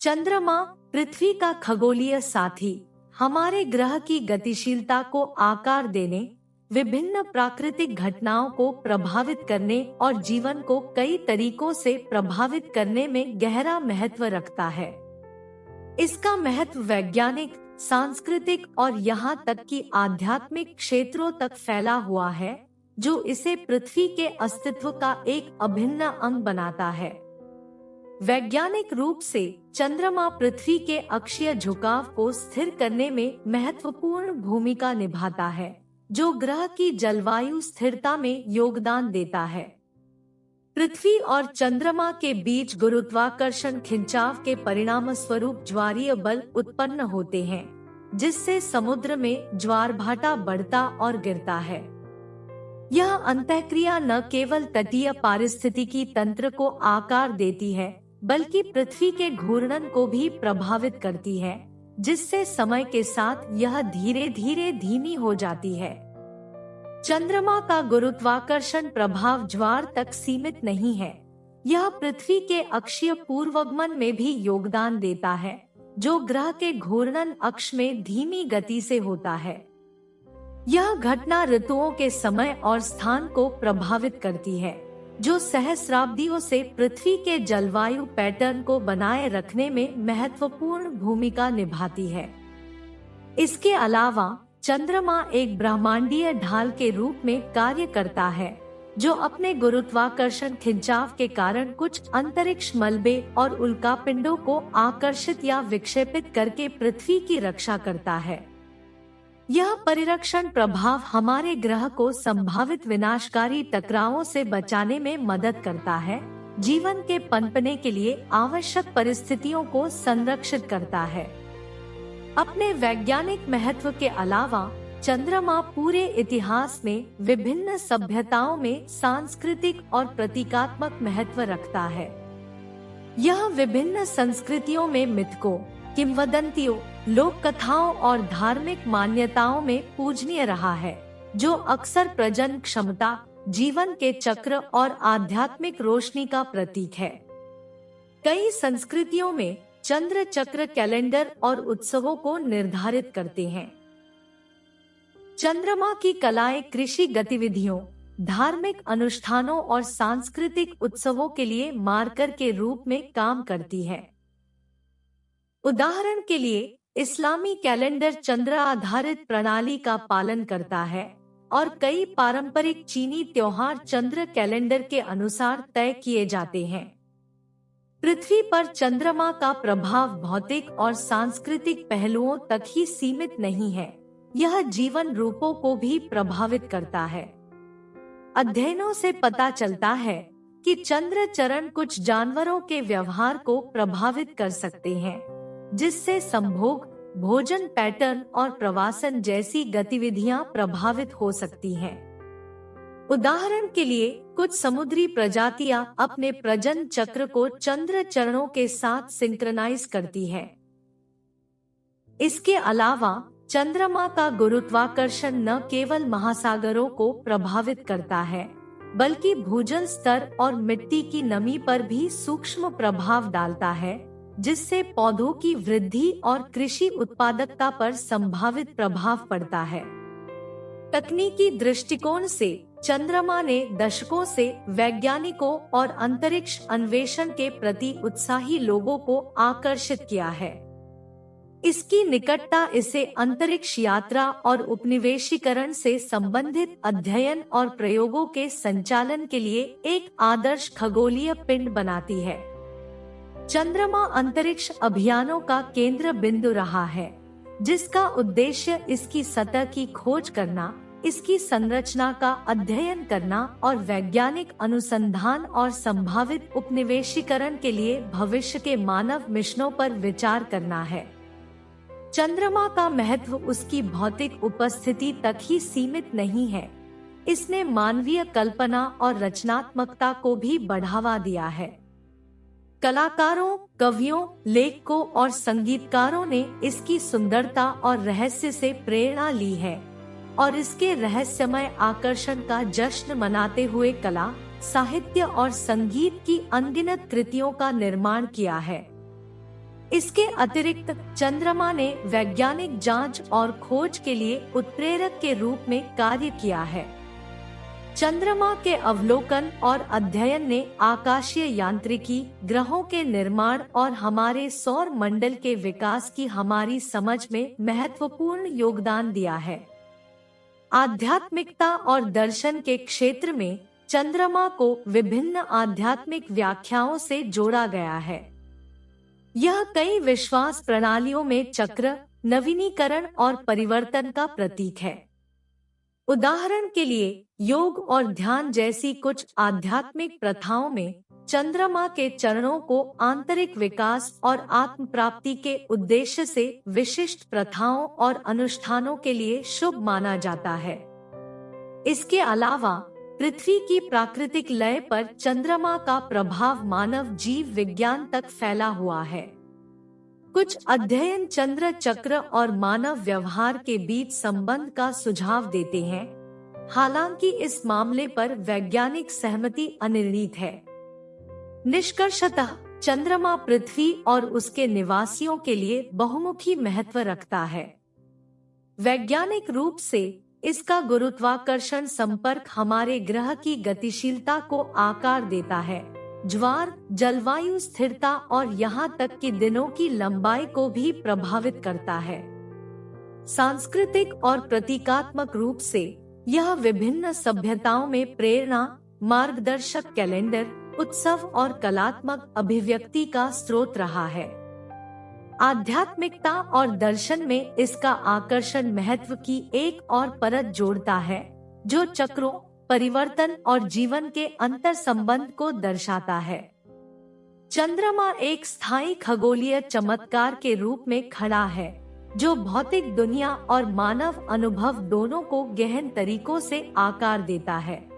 चंद्रमा पृथ्वी का खगोलीय साथी हमारे ग्रह की गतिशीलता को आकार देने, विभिन्न प्राकृतिक घटनाओं को प्रभावित करने और जीवन को कई तरीकों से प्रभावित करने में गहरा महत्व रखता है। इसका महत्व वैज्ञानिक, सांस्कृतिक और यहाँ तक कि आध्यात्मिक क्षेत्रों तक फैला हुआ है, जो इसे पृथ्वी के अस्तित्व का एक अभिन्न अंग बनाता है। वैज्ञानिक रूप से चंद्रमा पृथ्वी के अक्षीय झुकाव को स्थिर करने में महत्वपूर्ण भूमिका निभाता है, जो ग्रह की जलवायु स्थिरता में योगदान देता है। पृथ्वी और चंद्रमा के बीच गुरुत्वाकर्षण खिंचाव के परिणाम स्वरूप ज्वारीय बल उत्पन्न होते हैं, जिससे समुद्र में ज्वारभाटा बढ़ता और गिरता है। यह अंतःक्रिया न केवल तटीय पारिस्थितिकी तंत्र को आकार देती है, बल्कि पृथ्वी के घूर्णन को भी प्रभावित करती है, जिससे समय के साथ यह धीरे धीरे धीमी हो जाती है। चंद्रमा का गुरुत्वाकर्षण प्रभाव ज्वार तक सीमित नहीं है। यह पृथ्वी के अक्षीय पूर्वगमन में भी योगदान देता है, जो ग्रह के घूर्णन अक्ष में धीमी गति से होता है। यह घटना ऋतुओं के समय और स्थान को प्रभावित करती है, जो सहस्राब्दियों से पृथ्वी के जलवायु पैटर्न को बनाए रखने में महत्वपूर्ण भूमिका निभाती है। इसके अलावा चंद्रमा एक ब्रह्मांडीय ढाल के रूप में कार्य करता है, जो अपने गुरुत्वाकर्षण खिंचाव के कारण कुछ अंतरिक्ष मलबे और उल्कापिंडों को आकर्षित या विक्षेपित करके पृथ्वी की रक्षा करता है। यह परिरक्षण प्रभाव हमारे ग्रह को संभावित विनाशकारी टकरावों से बचाने में मदद करता है, जीवन के पनपने के लिए आवश्यक परिस्थितियों को संरक्षित करता है। अपने वैज्ञानिक महत्व के अलावा चंद्रमा पूरे इतिहास में विभिन्न सभ्यताओं में सांस्कृतिक और प्रतीकात्मक महत्व रखता है। यह विभिन्न संस्कृतियों में मिथकों, किंवदंतियों, लोक कथाओं और धार्मिक मान्यताओं में पूजनीय रहा है, जो अक्सर प्रजनन क्षमता, जीवन के चक्र और आध्यात्मिक रोशनी का प्रतीक है। कई संस्कृतियों में चंद्र चक्र कैलेंडर और उत्सवों को निर्धारित करते हैं। चंद्रमा की कलाएं कृषि गतिविधियों, धार्मिक अनुष्ठानों और सांस्कृतिक उत्सवों के लिए मार्कर के रूप में काम करती है। उदाहरण के लिए इस्लामी कैलेंडर चंद्र आधारित प्रणाली का पालन करता है और कई पारंपरिक चीनी त्योहार चंद्र कैलेंडर के अनुसार तय किए जाते हैं। पृथ्वी पर चंद्रमा का प्रभाव भौतिक और सांस्कृतिक पहलुओं तक ही सीमित नहीं है, यह जीवन रूपों को भी प्रभावित करता है। अध्ययनों से पता चलता है कि चंद्र चरण कुछ जानवरों के व्यवहार को प्रभावित कर सकते हैं, जिससे संभोग, भोजन पैटर्न और प्रवासन जैसी गतिविधियां प्रभावित हो सकती हैं। उदाहरण के लिए कुछ समुद्री प्रजातियां अपने प्रजनन चक्र को चंद्र चरणों के साथ सिंक्रनाइज करती है। इसके अलावा चंद्रमा का गुरुत्वाकर्षण न केवल महासागरों को प्रभावित करता है, बल्कि भूजल स्तर और मिट्टी की नमी पर भी सूक्ष्म प्रभाव डालता है, जिससे पौधों की वृद्धि और कृषि उत्पादकता पर संभावित प्रभाव पड़ता है। तकनीकी दृष्टिकोण से चंद्रमा ने दशकों से वैज्ञानिकों और अंतरिक्ष अन्वेषण के प्रति उत्साही लोगों को आकर्षित किया है। इसकी निकटता इसे अंतरिक्ष यात्रा और उपनिवेशीकरण से संबंधित अध्ययन और प्रयोगों के संचालन के लिए एक आदर्श खगोलीय पिंड बनाती है। चंद्रमा अंतरिक्ष अभियानों का केंद्र बिंदु रहा है, जिसका उद्देश्य इसकी सतह की खोज करना, इसकी संरचना का अध्ययन करना और वैज्ञानिक अनुसंधान और संभावित उपनिवेशीकरण के लिए भविष्य के मानव मिशनों पर विचार करना है। चंद्रमा का महत्व उसकी भौतिक उपस्थिति तक ही सीमित नहीं है, इसने मानवीय कल्पना और रचनात्मकता को भी बढ़ावा दिया है। कलाकारों, कवियों, लेखकों और संगीतकारों ने इसकी सुंदरता और रहस्य से प्रेरणा ली है और इसके रहस्यमय आकर्षण का जश्न मनाते हुए कला, साहित्य और संगीत की अनगिनत कृतियों का निर्माण किया है। इसके अतिरिक्त चंद्रमा ने वैज्ञानिक जांच और खोज के लिए उत्प्रेरक के रूप में कार्य किया है। चंद्रमा के अवलोकन और अध्ययन ने आकाशीय यांत्रिकी, ग्रहों के निर्माण और हमारे सौर मंडल के विकास की हमारी समझ में महत्वपूर्ण योगदान दिया है। आध्यात्मिकता और दर्शन के क्षेत्र में चंद्रमा को विभिन्न आध्यात्मिक व्याख्याओं से जोड़ा गया है। यह कई विश्वास प्रणालियों में चक्र, नवीनीकरण और परिवर्तन का प्रतीक है। उदाहरण के लिए योग और ध्यान जैसी कुछ आध्यात्मिक प्रथाओं में चंद्रमा के चरणों को आंतरिक विकास और आत्म प्राप्ति के उद्देश्य से विशिष्ट प्रथाओं और अनुष्ठानों के लिए शुभ माना जाता है। इसके अलावा पृथ्वी की प्राकृतिक लय पर चंद्रमा का प्रभाव मानव जीव विज्ञान तक फैला हुआ है। कुछ अध्ययन चंद्र चक्र और मानव व्यवहार के बीच संबंध का सुझाव देते हैं, हालांकि इस मामले पर वैज्ञानिक सहमति अनिर्णीत है। निष्कर्षतः चंद्रमा पृथ्वी और उसके निवासियों के लिए बहुमुखी महत्व रखता है। वैज्ञानिक रूप से इसका गुरुत्वाकर्षण संपर्क हमारे ग्रह की गतिशीलता को आकार देता है, ज्वार, जलवायु स्थिरता और यहाँ तक कि दिनों की लंबाई को भी प्रभावित करता है। सांस्कृतिक और प्रतीकात्मक रूप से यह विभिन्न सभ्यताओं में प्रेरणा, मार्गदर्शक, कैलेंडर, उत्सव और कलात्मक अभिव्यक्ति का स्रोत रहा है। आध्यात्मिकता और दर्शन में इसका आकर्षण महत्व की एक और परत जोड़ता है, जो चक्रों, परिवर्तन और जीवन के अंतर संबंध को दर्शाता है। चंद्रमा एक स्थायी खगोलीय चमत्कार के रूप में खड़ा है, जो भौतिक दुनिया और मानव अनुभव दोनों को गहन तरीकों से आकार देता है।